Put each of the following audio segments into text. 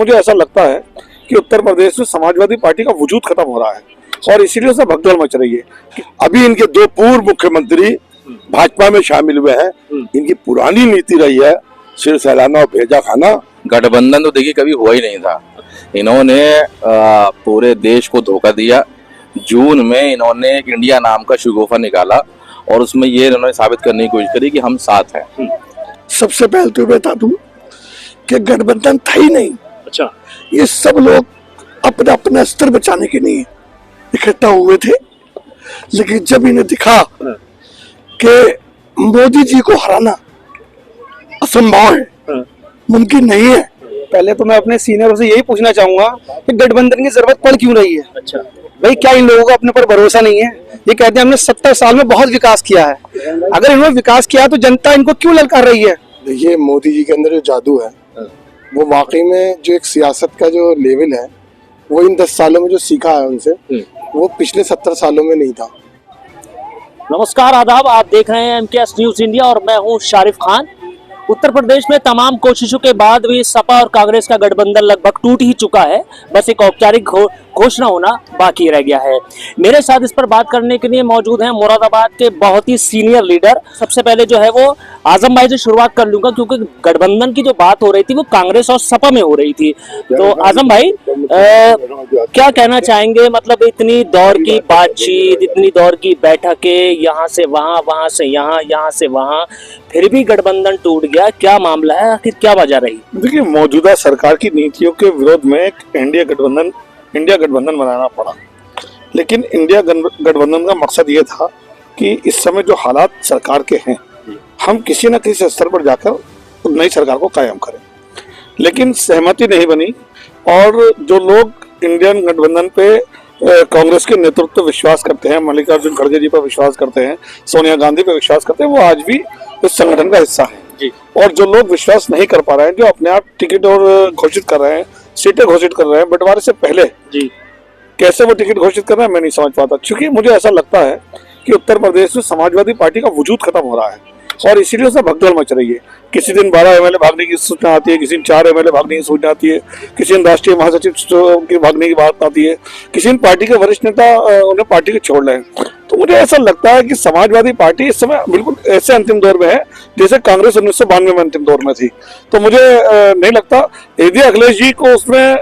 मुझे ऐसा लगता है कि उत्तर प्रदेश में समाजवादी पार्टी का वजूद खत्म हो रहा है और इसीलिए उसमें भगदड़ मच रही है। अभी इनके दो पूर्व मुख्यमंत्री भाजपा में शामिल हुए हैं। इनकी पुरानी नीति रही है सिर सहलाना और भेजा खाना। गठबंधन तो देखिए कभी हुआ ही नहीं था। इन्होंने पूरे देश को धोखा दिया। जून में इन्होंने एक इंडिया नाम का शगुफा निकाला और उसमें ये इन्होंने साबित करने की कोशिश करी कि हम साथ हैं। सबसे पहले तो बता दूं कि गठबंधन था ही नहीं। अच्छा, ये सब लोग अपना अपना स्तर बचाने के लिए इकट्ठा हुए थे, लेकिन जब इन्हें दिखा कि मोदी जी को हराना असंभव है, मुमकिन नहीं है। पहले तो मैं अपने सीनियरों से यही पूछना चाहूंगा कि गठबंधन की जरूरत पड़ क्यों रही है। अच्छा भाई, क्या इन लोगों को अपने पर भरोसा नहीं है? ये कहते हैं हमने 70 साल में बहुत विकास किया है। अगर इन्होंने विकास किया तो जनता इनको क्यों ललकार रही है? देखिए, मोदी जी के अंदर जो जादू है वो वाकई में जो एक सियासत का जो लेवल है वो इन 10 सालों में जो सीखा है उनसे, वो पिछले 70 सालों में नहीं था। नमस्कार, आदाब। आप देख रहे हैं एमकेएस न्यूज इंडिया और मैं हूं शारिफ खान। उत्तर प्रदेश में तमाम कोशिशों के बाद भी सपा और कांग्रेस का गठबंधन लगभग टूट ही चुका है। बस एक औपचारिक घोषणा होना बाकी रह गया है। मेरे साथ इस पर बात करने के लिए मौजूद हैं मुरादाबाद के बहुत ही सीनियर लीडर। सबसे पहले जो है वो आजम भाई से शुरुआत कर लूंगा, क्योंकि गठबंधन की जो बात हो रही थी वो कांग्रेस और सपा में हो रही थी। तो आजम भाई, क्या कहना चाहेंगे? मतलब इतनी दौर की बातचीत, इतनी दौर की बैठकें, यहाँ से वहाँ, वहाँ से यहाँ, यहाँ से वहाँ, फिर भी गठबंधन टूट गया। क्या मामला है? आखिर क्या वजह रही? देखिए, मौजूदा सरकार की नीतियों के विरोध में एक इंडिया गठबंधन बनाना पड़ा। लेकिन इंडिया गठबंधन का मकसद ये था कि इस समय जो हालात सरकार के हैं, हम किसी न किसी स्तर पर जाकर नई सरकार को कायम करें। लेकिन सहमति नहीं बनी और जो लोग इंडियन गठबंधन पे कांग्रेस के नेतृत्व पे विश्वास करते हैं, मल्लिकार्जुन खड़गे जी पर विश्वास करते हैं, सोनिया गांधी पर विश्वास करते हैं, वो आज भी इस संगठन का हिस्सा है। और जो लोग विश्वास नहीं कर पा रहे हैं, जो अपने आप टिकट और घोषित कर रहे हैं, सीटें घोषित कर रहे हैं बंटवारे से पहले, कैसे वो टिकट घोषित कर रहे हैं मैं नहीं समझ पाता। क्योंकि मुझे ऐसा लगता है कि उत्तर प्रदेश में समाजवादी पार्टी का वजूद खत्म हो रहा है और इसीलिए उसमें भगदड़ मच रही है। किसी दिन 12 एमएलए भागने की सूचना आती है, किसी दिन 4 एमएलए भागने की सूचना आती है, किसी दिन राष्ट्रीय महासचिव की भागने की बात आती है, किसी दिन पार्टी के वरिष्ठ नेता उन्हें पार्टी को छोड़ रहे हैं। तो मुझे ऐसा लगता है कि समाजवादी पार्टी इस समय बिल्कुल ऐसे अंतिम दौर में है जैसे कांग्रेस 1992 में अंतिम दौर में थी। तो मुझे नहीं लगता, यदि अखिलेश जी को उसमें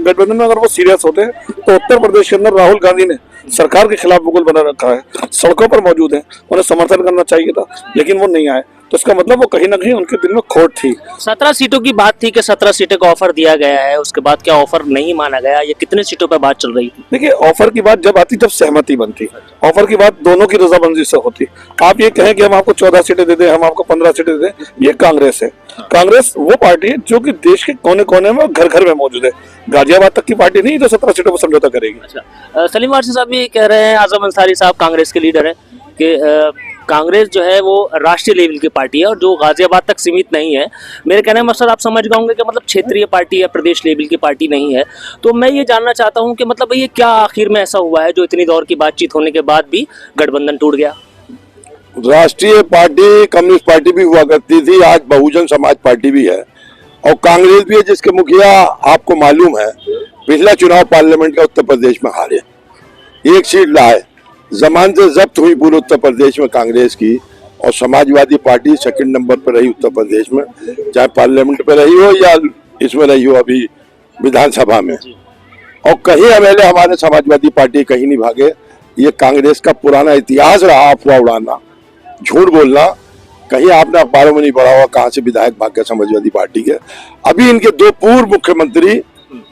गठबंधन में अगर वो सीरियस होते हैं तो उत्तर प्रदेश के अंदर राहुल गांधी ने सरकार के खिलाफ मुकुल बना रखा है, सड़कों पर मौजूद है, उन्हें समर्थन करना चाहिए था, लेकिन वो नहीं आए। तो इसका मतलब वो कहीं ना कहीं उनके दिल में खोट थी। 17 सीटों की बात थी कि 17 सीटों का ऑफर दिया गया है, उसके बाद क्या ऑफर नहीं माना गया? ये कितने सीटों पर बात चल रही थी? देखिए, ऑफर की बात जब आती, जब सहमति बनती, ऑफर की बात दोनों की रजामंदी से होती। आप ये कहें कि हम आपको 14 सीटें दे दें, हम आपको 15 सीटें दे दें, ये कांग्रेस है। कांग्रेस वो पार्टी है जो कि देश के कोने कोने में, घर घर में मौजूद है। गाजियाबाद तक की पार्टी नहीं जो 17 सीटों पर समझौता करेगी। अच्छा, सलीम वारसी साहब भी कह रहे हैं, आजम अंसारी साहब कांग्रेस के लीडर हैं, कि कांग्रेस जो है वो राष्ट्रीय लेवल की पार्टी है और जो गाजियाबाद तक सीमित नहीं है। मेरे कहने का मकसद आप समझ गए होंगे कि मतलब क्षेत्रीय पार्टी है, प्रदेश लेवल की पार्टी नहीं है। तो मैं ये जानना चाहता हूँ कि मतलब ये क्या आखिर में ऐसा हुआ है जो इतनी दौर की बातचीत होने के बाद भी गठबंधन टूट गया? राष्ट्रीय पार्टी कम्युनिस्ट पार्टी भी हुआ करती थी, आज बहुजन समाज पार्टी भी है और कांग्रेस भी है, जिसके मुखिया आपको मालूम है पिछला चुनाव पार्लियामेंट का उत्तर प्रदेश में हारे, 1 सीट लाए। जमान से जब्त हुई पूरे उत्तर प्रदेश में कांग्रेस की, और समाजवादी पार्टी सेकंड नंबर पर रही उत्तर प्रदेश में, चाहे पार्लियामेंट पे रही हो या इसमें रही हो अभी विधानसभा में। और कहीं एमएलए हमारे समाजवादी पार्टी कहीं नहीं भागे। ये कांग्रेस का पुराना इतिहास रहा, अफवाह उड़ाना, झूठ बोलना। कहीं आपने अखबारों में नहीं पढ़ा हुआ कहाँ से विधायक भाग गए समाजवादी पार्टी के। अभी इनके दो पूर्व मुख्यमंत्री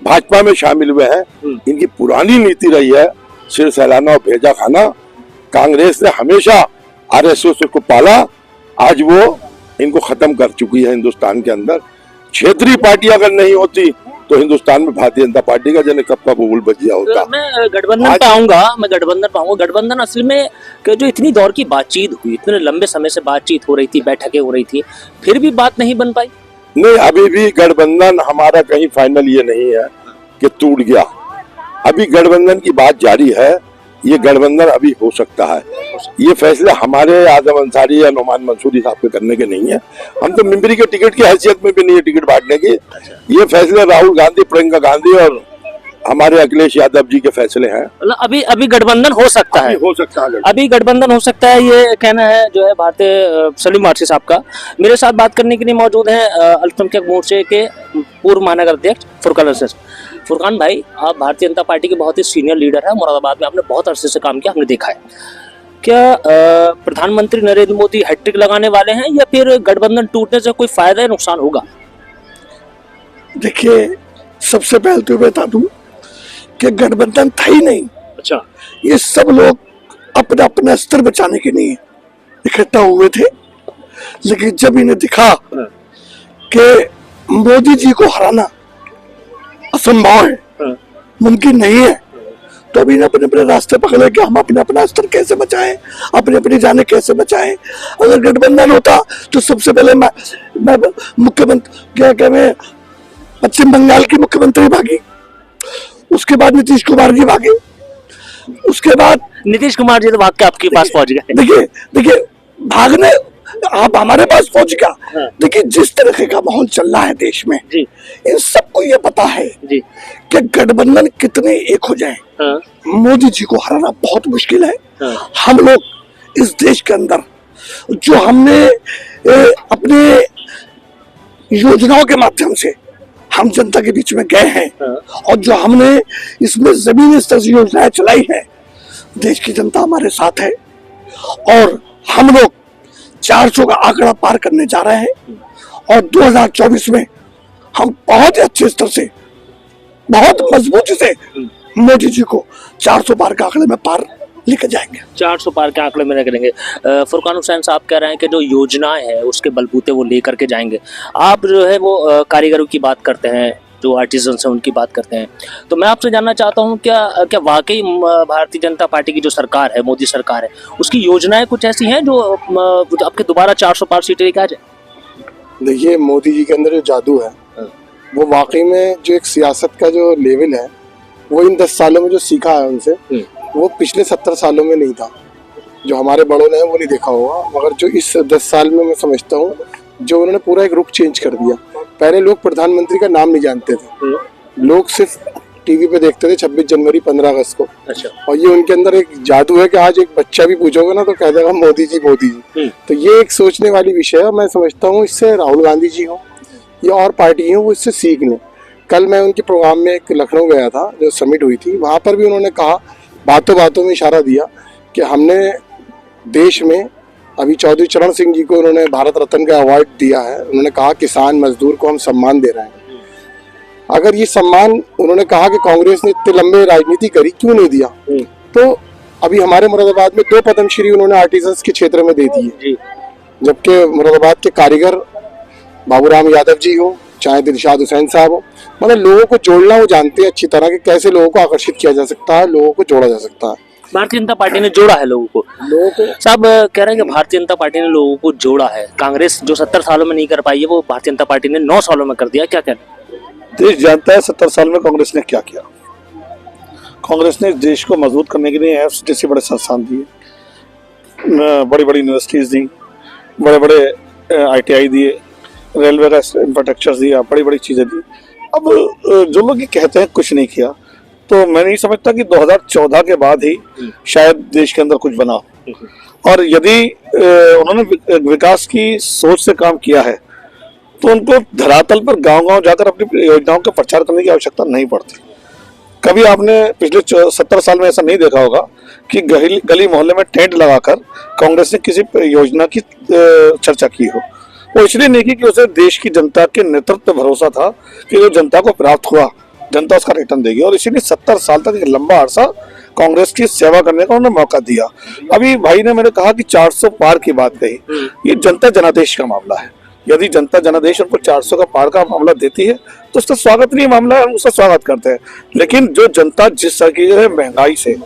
भाजपा में शामिल हुए हैं। इनकी पुरानी नीति रही है सिर सहलाना और भेजा खाना। कांग्रेस ने हमेशा आरएसएस को पाला, आज वो इनको खत्म कर चुकी है हिंदुस्तान के अंदर। क्षेत्रीय पार्टी अगर नहीं होती तो हिंदुस्तान में भारतीय जनता पार्टी का जन कब का भूगोल बच गया होता। मैं गठबंधन पे आऊंगा। गठबंधन असल में जो इतनी दौर की बातचीत हुई, इतने लंबे समय से बातचीत हो रही थी, बैठकें हो रही थी, फिर भी बात नहीं बन पाई। नहीं, अभी भी गठबंधन हमारा कहीं फाइनल ये नहीं है कि टूट गया। अभी गठबंधन की बात जारी है, ये गठबंधन अभी हो सकता है। ये फैसले हमारे आजम अंसारी या नुमान मंसूरी साहब के करने के नहीं है। हम तो मिंबरी के टिकट की हैसियत में भी नहीं है टिकट बांटने की। ये फैसले राहुल गांधी, प्रियंका गांधी और हमारे अखिलेश यादव जी के फैसले हैं। मतलब अभी गठबंधन हो सकता है, हो सकता है, अभी गठबंधन हो सकता है, ये कहना है जो है भारतीय सलीम वारसी साहब का। मेरे साथ बात करने के लिए मौजूद हैं अल्पसंख्यक मोर्चे के पूर्व महानगर अध्यक्ष फुरकान हसन। फुरकान भाई, आप भारतीय जनता पार्टी के बहुत ही सीनियर लीडर है, मुरादाबाद में आपने बहुत अरसे से काम किया, हमने देखा है। क्या प्रधानमंत्री नरेंद्र मोदी हैट्रिक लगाने वाले हैं या फिर गठबंधन टूटने से कोई फायदा या नुकसान होगा? देखिए, सबसे पहले तो बता दूं कि गठबंधन था ही नहीं। अच्छा, ये सब लोग अपना अपना स्तर बचाने के लिए इकट्ठा हुए थे, लेकिन जब इन्हें दिखा कि मोदी जी को हराना असंभव है, मुमकिन नहीं है, तो अभी अपने अपने रास्ते पकड़े कि हम अपने अपना स्तर कैसे बचाएं, अपनी अपनी जाने कैसे बचाएं। अगर गठबंधन होता तो सबसे पहले मैं मुख्यमंत्री क्या मैं पश्चिम बंगाल की मुख्यमंत्री भागी, उसके बाद नीतीश कुमार जी भागे, उसके बाद नीतीश कुमार जी तो भाग के आपके पास पहुंच गए। देखिए भागने आप हमारे पास पहुंच गया। देखिए, जिस तरह का माहौल चल रहा है देश में, जी इन सबको ये पता है जी कि गठबंधन कितने एक हो जाए, हाँ, मोदी जी को हराना बहुत मुश्किल है। हाँ, हम लोग इस देश के अंदर जो हमने अपने योजनाओं के माध्यम से हम जनता के बीच में गए हैं, और जो हमने इसमें जमीनी स्तर से योजनाएं चलाई है, देश की जनता हमारे साथ है और हम लोग 400 का आंकड़ा पार करने जा रहे हैं। और 2024 में हम बहुत अच्छे स्तर से, बहुत मजबूती से मोदी जी को 400 पार के आंकड़े में पार लेकर जाएंगे। 400 पार के आंकड़े में करेंगे। फुरकान हुसैन साहब कह रहे हैं कि जो योजनाएं हैं उसके बलबूते वो लेकर के जाएंगे। आप जो है वो कारीगरों की बात करते हैं, जो आर्टिजन्स हैं उनकी बात करते हैं, तो मैं आपसे जानना चाहता हूं क्या वाकई भारतीय जनता पार्टी की जो सरकार है, मोदी सरकार है, उसकी योजनाएं कुछ ऐसी हैं जो आपके दोबारा 400 पार सीटें लेके आ जाए? देखिए, मोदी जी के अंदर जो जादू है, वो वाकई में जो एक सियासत का जो लेवल है, वो इन 10 सालों में जो सीखा है उनसे, वो पिछले 70 सालों में नहीं था। जो हमारे बड़ों ने वो नहीं देखा होगा, मगर जो इस 10 साल में मैं समझता हूँ जो उन्होंने पूरा एक रुख चेंज कर दिया। पहले लोग प्रधानमंत्री का नाम नहीं जानते थे, लोग सिर्फ टीवी पे देखते थे 26 जनवरी 15 अगस्त को। अच्छा, और ये उनके अंदर एक जादू है कि आज एक बच्चा भी पूछोगे ना तो कह देगा मोदी जी मोदी जी। तो ये एक सोचने वाली विषय है। मैं समझता हूँ इससे राहुल गांधी जी हो या और पार्टी हो, वो इससे सीख लें। कल मैं उनके प्रोग्राम में एक लखनऊ गया था, जो समिट हुई थी, वहाँ पर भी उन्होंने कहा, बातों बातों में इशारा दिया कि हमने देश में अभी चौधरी चरण सिंह जी को उन्होंने भारत रत्न का अवार्ड दिया है। उन्होंने कहा किसान मजदूर को हम सम्मान दे रहे हैं। अगर ये सम्मान उन्होंने कहा कि कांग्रेस ने इतने लंबे राजनीति करी, क्यों नहीं दिया? तो अभी हमारे मुरादाबाद में 2 पद्मश्री उन्होंने आर्टिजन्स के क्षेत्र में दे दिए, जबकि मुरादाबाद के कारीगर बाबूराम यादव जी हो, चाहे दिलशाद हुसैन साहब हो, मतलब लोगों को जोड़ना वो जानते हैं अच्छी तरह कि कैसे लोगों को आकर्षित किया जा सकता है, लोगों को जोड़ा जा सकता है। भारतीय जनता पार्टी ने जोड़ा है लोगों को। साहब कह रहे हैं कि भारतीय जनता पार्टी ने लोगों को जोड़ा है, कांग्रेस जो 70 सालों में नहीं कर पाई है वो भारतीय जनता पार्टी ने 9 सालों में कर दिया। क्या कहना? देश जानता है 70 साल में कांग्रेस ने क्या किया। कांग्रेस ने देश को मजबूत करने के लिए एम्स जैसे बड़े संस्थान दिए, बड़ी बड़ी यूनिवर्सिटीज दी, बड़े बड़े ITI दिए, रेलवे का इंफ्रास्ट्रक्चर दिया, बड़ी बड़ी चीजें दी। अब जो लोग ये कहते हैं कुछ नहीं किया, तो मैं नहीं समझता कि 2014 के बाद ही शायद देश के अंदर कुछ बना। और यदि उन्होंने विकास की सोच से काम किया है तो उनको धरातल पर गांव-गांव जाकर अपनी योजनाओं का प्रचार करने की आवश्यकता नहीं पड़ती। कभी आपने पिछले 70 साल में ऐसा नहीं देखा होगा कि गली मोहल्ले में टेंट लगाकर कांग्रेस ने किसी योजना की चर्चा की हो। वो इसलिए नहीं की कि उसे देश की जनता के नेतृत्व पर भरोसा था कि जो जनता को प्राप्त हुआ, जनता उसका रिटर्न देगी, और इसीलिए 70 साल तक एक लंबा अरसा कांग्रेस की सेवा करने का उन्होंने मौका दिया। अभी भाई ने मैंने कहा कि 400 पार की बात कही, ये जनता जनादेश का मामला है। यदि जनता जनादेश उनको 400 का पार का मामला देती है तो उसका स्वागत नहीं मामला है, हम उसका स्वागत करते हैं। लेकिन जो जनता जिस तरह की जो है महंगाई से,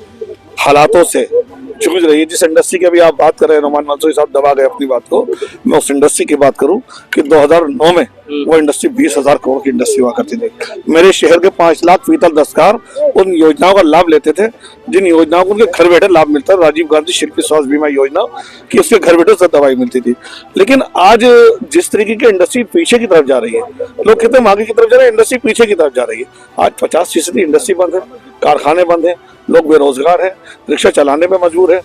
हालातों से, जूझ रही है। जिस इंडस्ट्री की अभी आप बात कर रहे हैं, रोमान मंसूरी साहब दबा गए अपनी बात को, मैं उस इंडस्ट्री की बात करूं कि 2009 में वो इंडस्ट्री 20,000 करोड़ की इंडस्ट्री हुआ करती थी। मेरे शहर के 5 लाख पीतल दस्तकार उन योजनाओं का लाभ लेते थे जिन योजनाओं को उनके घर बैठे लाभ मिलता है। राजीव गांधी शिल्पी स्वास्थ्य बीमा योजना की उसके घर बैठे से दवाई मिलती थी। लेकिन आज जिस तरीके की इंडस्ट्री पीछे की तरफ जा रही है, लोग कहते हैं आगे की तरफ जा रहे हैं, इंडस्ट्री पीछे की तरफ जा रही है। आज 50% इंडस्ट्री बंद है, कारखाने बंद है, लोग बेरोजगार हैं, रिक्शा चलाने में मजबूर है।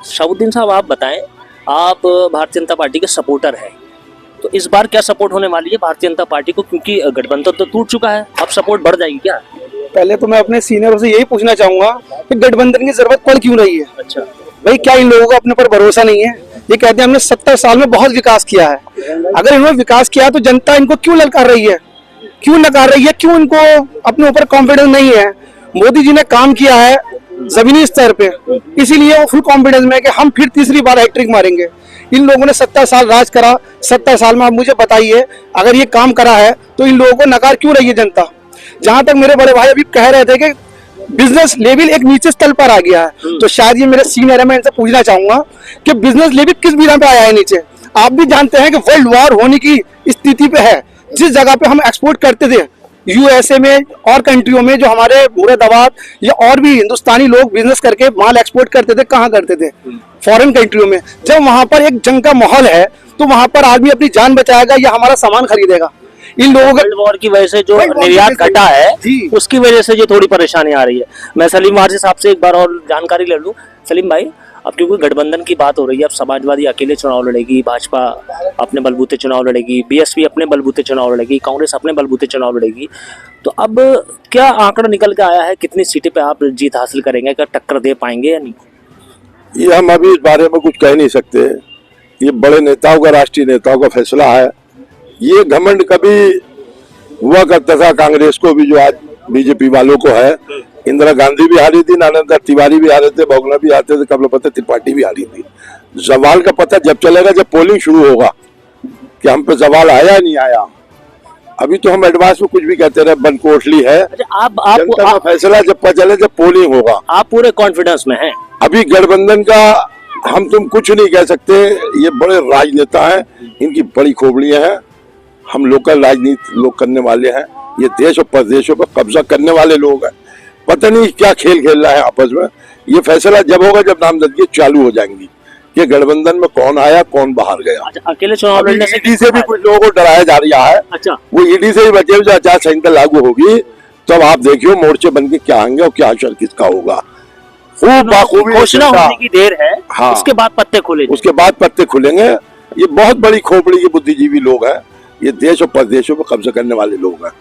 शाहबुद्दीन साहब, आप बताएं, आप भारतीय जनता पार्टी के सपोर्टर हैं, तो इस बार क्या सपोर्ट होने वाली है भारतीय जनता पार्टी को, क्योंकि गठबंधन तो टूट चुका है, अब सपोर्ट बढ़ जाएगी क्या? पहले तो मैं अपने सीनियरों से यही पूछना चाहूंगा कि गठबंधन की जरूरत पड़ क्यों रही है। अच्छा भाई, क्या इन लोगों को अपने पर भरोसा नहीं है? ये कहते हैं हमने 70 साल में बहुत विकास किया है। अगर इन्होंने विकास किया तो जनता इनको क्यों ललकार रही है, क्यों नकार रही है, क्यों इनको अपने ऊपर कॉन्फिडेंस नहीं है? मोदी जी ने काम किया है जमीनी स्तर पे, इसीलिए वो फुल कॉन्फिडेंस में है कि हम फिर तीसरी बार हैट्रिक मारेंगे। इन लोगों ने 70 साल राज करा, 70 साल में आप मुझे बताइए अगर ये काम करा है तो इन लोगों को नकार क्यों रही है जनता? जहां तक मेरे बड़े भाई अभी कह रहे थे कि बिजनेस लेवल एक नीचे स्तर पर आ गया है, तो शायद ये मेरे सीनियर है, मैं इनसे पूछना चाहूंगा कि बिजनेस लेवल किस बिना पे आया है नीचे? आप भी जानते हैं कि वर्ल्ड वॉर होने की स्थिति पे है। जिस जगह पे हम एक्सपोर्ट करते थे यूएसए में और कंट्रियों में, जो हमारे मुरादाबाद या और भी हिंदुस्तानी लोग बिजनेस करके माल एक्सपोर्ट करते थे, कहाँ करते थे? फॉरेन कंट्रियों में। जब वहां पर एक जंग का माहौल है तो वहां पर आदमी अपनी जान बचाएगा या हमारा सामान खरीदेगा? इन लोगों वर्ल्ड वॉर की वजह से जो निर्यात घटा है, उसकी वजह से जो थोड़ी परेशानी आ रही है। मैं सलीम वारसी साहब से एक बार और जानकारी ले लूं। सलीम भाई, अब क्योंकि गठबंधन की बात हो रही है, अब समाजवादी अकेले चुनाव लड़ेगी, भाजपा अपने बलबूते चुनाव लड़ेगी, बीएसपी अपने बलबूते चुनाव लड़ेगी, कांग्रेस अपने बलबूते चुनाव लड़ेगी, तो अब क्या आंकड़ा निकल के आया है, कितनी सीटें पे आप जीत हासिल करेंगे, क्या टक्कर दे पाएंगे या नहीं? ये हम अभी इस बारे में कुछ कह नहीं सकते। ये बड़े नेताओं का, राष्ट्रीय नेताओं का फैसला है। ये घमंड कभी हुआ करता था कांग्रेस को भी, जो आज बीजेपी वालों को है। इंदिरा गांधी भी हारी थी, नानंदा तिवारी भी हारे थे, बहुगुणा भी हारे थे, कमलापति त्रिपाठी भी हारी थी। सवाल का पता जब चलेगा, जब पोलिंग शुरू होगा कि हम पे सवाल आया नहीं आया। अभी तो हम एडवांस में कुछ भी कहते रहे, बनकोटली है। जनता का फैसला जब पता चले, जब पोलिंग होगा। आप पूरे कॉन्फिडेंस में हैं? अभी गठबंधन का हम तुम कुछ नहीं कह सकते। ये बड़े राजनेता हैं, इनकी बड़ी खोपड़ियां हैं। हम लोकल राजनीति लोग करने वाले हैं, ये देश और प्रदेशों पर कब्जा करने वाले लोग हैं। पता नहीं क्या खेल खेल रहा है आपस में। ये फैसला जब होगा, जब नामजदगी चालू हो जाएंगी कि गठबंधन में कौन आया कौन बाहर गया। अच्छा, अकेले चुनाव लड़ने से ईडी से भी कुछ लोगों को डराया जा रहा है। अच्छा, वो ईडी से ही बचे, जो आचार संहिता लागू होगी तब आप देखियो मोर्चे बन के क्या आएंगे और क्या असर किसका होगा। खूब बाखूबी घोषणा होने की देर है। हाँ, उसके बाद पत्ते खुलेंगे। उसके बाद पत्ते खुलेंगे। ये बहुत बड़ी खोपड़ी के बुद्धिजीवी लोग हैं, ये देश और प्रदेशों पर कब्जा करने वाले लोग हैं।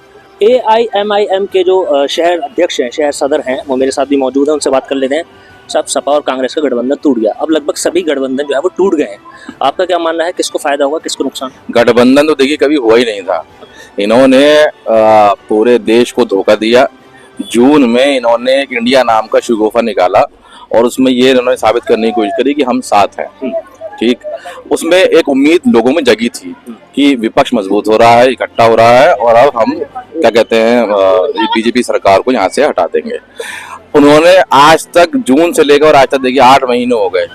AIMIM के जो शहर अध्यक्ष हैं, शहर सदर हैं, वो मेरे साथ भी मौजूद हैं, उनसे बात कर लेते हैं। सब सपा और कांग्रेस का गठबंधन टूट गया, अब लगभग सभी गठबंधन जो है वो टूट गए हैं। आपका क्या मानना है, किसको फायदा होगा, किसको नुकसान? गठबंधन तो देखिए कभी हुआ ही नहीं था। इन्होंने पूरे देश को धोखा दिया। जून में इन्होंने एक इंडिया नाम का शगुफा निकाला और उसमें ये इन्होंने साबित करने की कोशिश करी कि हम साथ हैं। ठीक, उसमें एक उम्मीद लोगों में जगी थी कि विपक्ष मजबूत हो रहा है, इकट्ठा हो रहा है और अब हम क्या कहते हैं, बीजेपी सरकार को यहाँ से हटा देंगे। उन्होंने आज तक, जून से लेकर आज तक देखिए 8 महीने हो गए,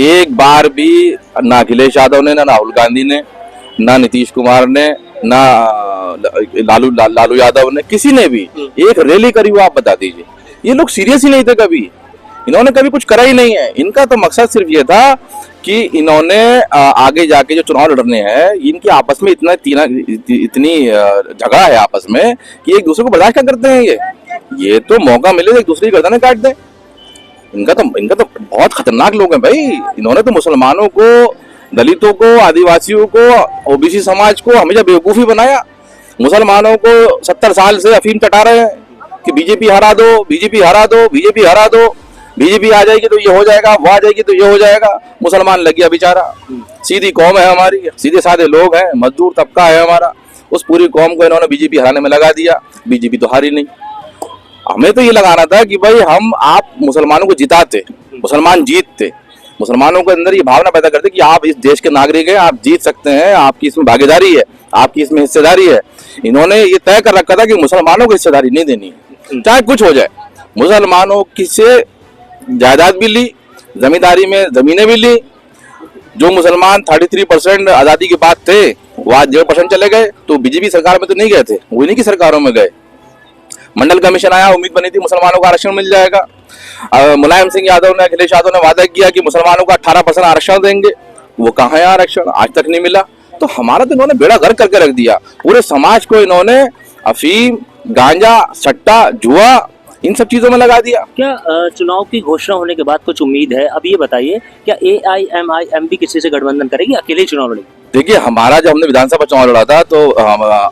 एक बार भी ना अखिलेश यादव ने, ना राहुल गांधी ने, ना नीतीश कुमार ने, ना लालू यादव ने, किसी ने भी एक रैली करी हो आप बता दीजिए। ये लोग सीरियस ही नहीं थे, कभी इन्होंने कभी कुछ करा ही नहीं है। इनका तो मकसद सिर्फ ये था कि इन्होंने आगे जाके जो चुनाव लड़ने हैं, इनकी आपस में इतनी झगड़ा है आपस में कि एक दूसरे को बर्दाश्त क्या करते हैं। ये तो मौका मिले तो एक दूसरे की गर्दनें काट दें। इनका तो बहुत खतरनाक लोग हैं भाई। इन्होंने तो मुसलमानों को, दलितों को, आदिवासियों को, ओबीसी समाज को हमेशा बेवकूफी बनाया। मुसलमानों को 70 साल से अफीम चटा रहे हैं कि बीजेपी हरा दो, बीजेपी हरा दो, बीजेपी हरा दो, बीजेपी आ जाएगी तो ये हो जाएगा, वो आ जाएगी तो ये हो जाएगा। मुसलमान लग गया बेचारा। सीधी कौम है हमारी, सीधे साधे लोग हैं, मजदूर तबका है हमारा। उस पूरी कौम को इन्होंने बीजेपी हराने में लगा दिया। बीजेपी तो हारी नहीं। हमें तो ये लगाना था कि भाई आप मुसलमानों को जिताते, मुसलमान जीतते, मुसलमानों के अंदर ये भावना पैदा करते कि आप इस देश के नागरिक हैं, आप जीत सकते हैं, आपकी इसमें भागीदारी है, आपकी इसमें हिस्सेदारी है। इन्होंने ये तय कर रखा था कि मुसलमानों को हिस्सेदारी नहीं देनी है, चाहे कुछ हो जाए। मुसलमानों की से जायदाद भी ली, जमींदारी में जमीनें भी ली। जो मुसलमान 33% आजादी के बाद थे वो आज 0% चले गए, तो बीजेपी सरकार में तो नहीं गए थे, वो इन्हीं की सरकारों में गए। मंडल कमीशन आया, उम्मीद बनी थी मुसलमानों को आरक्षण मिल जाएगा। मुलायम सिंह यादव ने, अखिलेश यादव ने वादा किया कि मुसलमानों को 18% आरक्षण देंगे, वो कहाँ है आरक्षण, आज तक नहीं मिला। तो हमारा तो इन्होंने बेड़ा गर्क करके रख दिया। पूरे समाज को इन्होंने अफीम, गांजा, सट्टा, जुआ, इन सब चीजों में लगा दिया। क्या चुनाव की घोषणा होने के बाद कुछ उम्मीद है? अब ये बताइए, क्या AIMIM भी किसी से गठबंधन करेगी, अकेले चुनाव लड़ेगी? देखिए, हमारा जब हमने विधानसभा चुनाव लड़ा था तो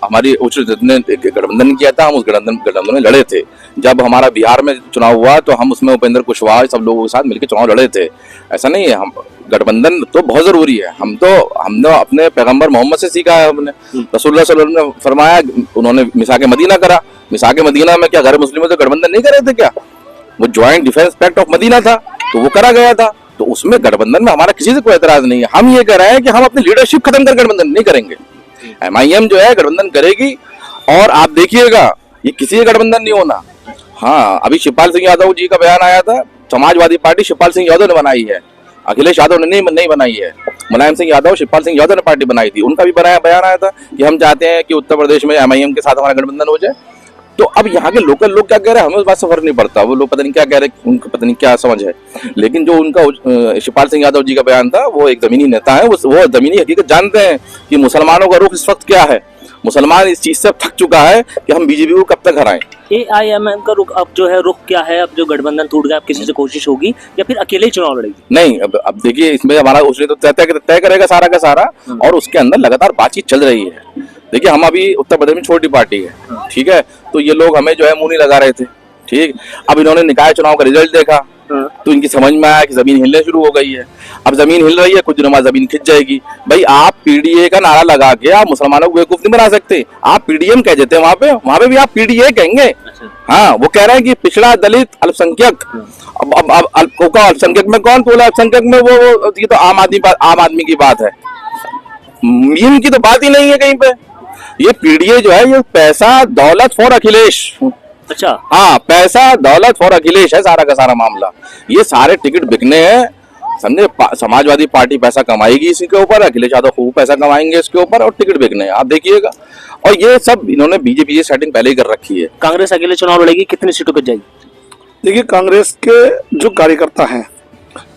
हमारी उच्च ने गठबंधन किया था, हम उस गठबंधन में लड़े थे। जब हमारा बिहार में चुनाव हुआ तो हम उसमें उपेंद्र कुशवाहा सब लोगों के साथ मिलकर चुनाव लड़े थे। ऐसा नहीं है, हम गठबंधन तो बहुत जरूरी है। हमने अपने पैगंबर मोहम्मद से सीखा है। हमने रसूलुल्लाह सल्लल्लाहु अलैहि वसल्लम ने फरमाया, उन्होंने मिसाके मदीना करा। मिसाके मदीना में क्या घर मुस्लिमों से गठबंधन नहीं कर रहे थे क्या? वो joint defence pact of Medina था, तो वो करा गया था। तो उसमें गठबंधन में हमारा किसी से कोई एतराज नहीं है। हम ये कह रहे हैं कि हम अपनी लीडरशिप खत्म कर गठबंधन नहीं करेंगे। MIM जो है गठबंधन करेगी, और आप देखिएगा ये किसी का गठबंधन नहीं होना। हाँ, अभी शिवपाल सिंह यादव जी का बयान आया था, समाजवादी पार्टी शिवपाल सिंह यादव ने बनाई है, अखिलेश यादव ने नहीं बनाई है। मुलायम सिंह यादव, शिवपाल सिंह यादव ने पार्टी बनाई थी, उनका भी बयान आया था कि हम चाहते हैं कि उत्तर प्रदेश में MIM के साथ हमारा गठबंधन हो जाए। तो अब यहाँ के लोकल लोग क्या कह रहे हैं, हमें उस बात से फर्क नहीं पड़ता। वो लोग पता नहीं क्या कह रहे हैं, उनको पता नहीं क्या समझ है। लेकिन जो उनका शिवपाल सिंह यादव जी का बयान था, वो एक जमीनी नेता है, वो जमीनी हकीकत जानते हैं कि मुसलमानों का रुख इस वक्त क्या है। मुसलमान इस चीज से थक चुका है कि हम बीजेपी को कब तक हराएं। AIMIM का रुख अब जो है, रुख क्या है? अब जो गठबंधन टूट गया, अब किसी से कोशिश होगी या फिर अकेले चुनाव लड़ेगी? नहीं, अब देखिए, इसमें हमारा उसने तो तय करेगा सारा का सारा, और उसके अंदर लगातार बातचीत चल रही है। देखिए, हम अभी उत्तर प्रदेश में छोटी पार्टी है, ठीक है, तो ये लोग हमें जो है मुंह नहीं लगा रहे थे, ठीक। अब इन्होंने निकाय चुनाव का रिजल्ट देखा तो इनकी समझ में आया कि जमीन हिलने शुरू हो गई है। अब जमीन हिल रही है, कुछ दिनों बाद जमीन खिंच जाएगी। भाई, आप PDA का नारा लगा के आप मुसलमानों को बेवकूफ नहीं बना सकते। आप PDM कह देते हैं, वहां पे भी आप PDA कहेंगे। हाँ, वो कह रहे हैं कि पिछड़ा, दलित, अल्पसंख्यक। अब अल्पसंख्यक में कौन बोला? अल्पसंख्यक में वो ये तो आम आदमी की बात है, मीम की तो बात ही नहीं है कहीं पे। ये PDA जो है, ये पैसा दौलत फॉर अखिलेश। अच्छा, हाँ, पैसा दौलत फॉर अखिलेश है सारा का सारा मामला। ये सारे टिकट बिकने हैं, समझे। समाजवादी पार्टी पैसा कमाएगी इसी के ऊपर, अखिलेश यादव खूब पैसा कमाएंगे इसके ऊपर, और टिकट बिकने हैं, आप देखिएगा। और ये सब इन्होंने बीजेपी की सेटिंग पहले ही कर रखी है। कांग्रेस अकेले चुनाव लड़ेगी, कितनी सीटों पर जाएगी? देखिए, कांग्रेस के जो कार्यकर्ता हैं,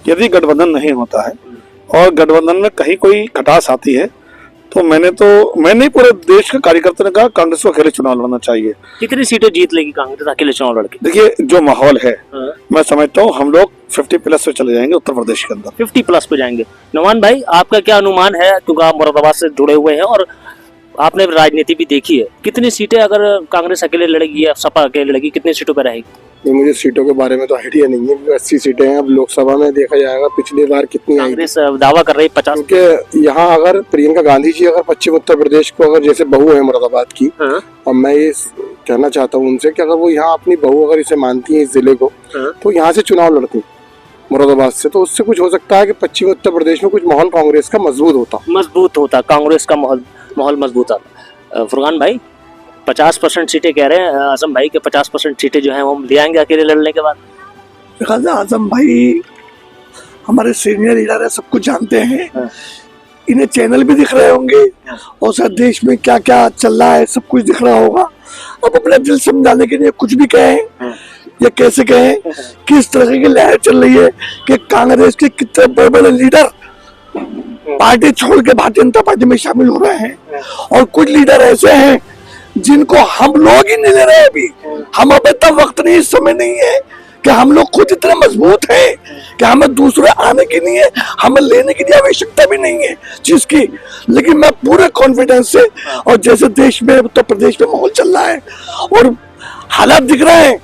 यदि गठबंधन नहीं होता है और गठबंधन में कहीं कोई खटास आती है, तो मैंने पूरे देश के कार्यकर्ता ने कहा कांग्रेस को अकेले चुनाव लड़ना चाहिए। कितनी सीटें जीत लेगी कांग्रेस अकेले चुनाव लड़के? देखिए, जो माहौल है, मैं समझता हूँ हम लोग 50+ पे चले जाएंगे उत्तर प्रदेश के अंदर। 50+ पे जाएंगे। नौमान भाई, आपका क्या अनुमान है, क्योंकि आप मुरादाबाद से जुड़े हुए हैं और आपने राजनीति भी देखी है, कितनी सीटें अगर कांग्रेस अकेले लड़ेगी या सपा अकेले लड़ेगी, कितनी सीटों पर रहेगी? मुझे सीटों के बारे में तो आइडिया नहीं है। 80 सीटें हैं। अब लोकसभा में देखा जाएगा पिछली बार कितनी आई। कांग्रेस दावा कर रही है 50। क्योंकि यहाँ अगर प्रियंका गांधी जी अगर पश्चिम उत्तर प्रदेश को अगर जैसे बहू है मुरादाबाद की, और मैं ये कहना चाहता हूँ उनसे कि अगर वो यहाँ अपनी बहू अगर इसे मानती है इस जिले को, तो यहाँ से चुनाव लड़ती मुरादाबाद से, तो उससे कुछ हो सकता है कि पश्चिम उत्तर प्रदेश में कुछ माहौल कांग्रेस का मजबूत होता, कांग्रेस का माहौल मजबूत आता। फुरकान भाई, 50% सीटें कह रहे हैं आजम भाई के, 50% सीटें जो है वो हम ले आएंगे अकेले लड़ने के बाद। आजम भाई हमारे सीनियर लीडर है, सब कुछ जानते हैं। इन्हें चैनल भी दिख रहे होंगे और सर देश में क्या क्या चल रहा है सब कुछ दिख रहा होगा। अब अपना दिल समझाने के लिए कुछ भी कहें या कैसे कहें, किस तरह की लहर चल रही है कि कांग्रेस के कितने बड़े बड़े लीडर पार्टी छोड़ के भारतीय जनता पार्टी में शामिल हो रहे हैं, और कुछ लीडर ऐसे हैं जिनको हम लोग ही नहीं ले रहे। अभी हम अब इतना वक्त नहीं, इस समय नहीं है कि हम लोग खुद इतने मजबूत हैं कि हमें दूसरे आने की नहीं है, हमें लेने की आवश्यकता भी नहीं है चीज की। लेकिन मैं पूरे कॉन्फिडेंस से, और जैसे देश में उत्तर प्रदेश में माहौल चल रहा है और हालात दिख रहे हैं,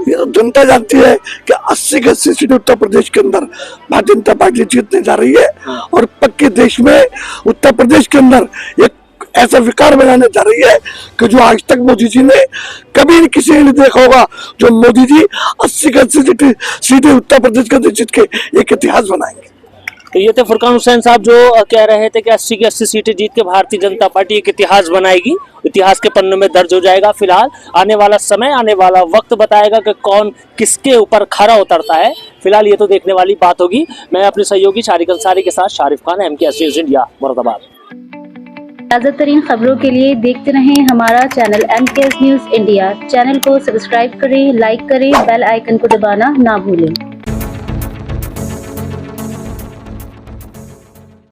ये तो जनता जानती है कि 80 की 80 सीटें उत्तर प्रदेश के अंदर भारतीय जनता पार्टी जीतने जा रही है, और पक्के देश में उत्तर प्रदेश के अंदर एक ऐसा विकार बनाने जा रही है कि जो आज तक मोदी जी ने कभी किसी ने नहीं देखा होगा। जो मोदी जी 80 की 80 सीटें उत्तर प्रदेश के अंदर जीत के एक इतिहास बनाएंगे। तो ये थे फुरकान हुसैन साहब जो कह रहे थे कि 80 की 80 सीटें जीत के भारतीय जनता पार्टी एक इतिहास बनाएगी, इतिहास के पन्नों में दर्ज हो जाएगा। फिलहाल आने वाला समय, आने वाला वक्त बताएगा कि कौन किसके ऊपर खरा उतरता है। फिलहाल ये तो देखने वाली बात होगी। मैं अपने सहयोगी शारिक अंसारी के साथ Sharif Khan, MKS news India, Moradabad. ताज़ा तरीन खबरों के लिए देखते रहें हमारा channel MKS news India. Channel को सब्सक्राइब करें, लाइक करें, बेल आइकन को दबाना ना भूलें।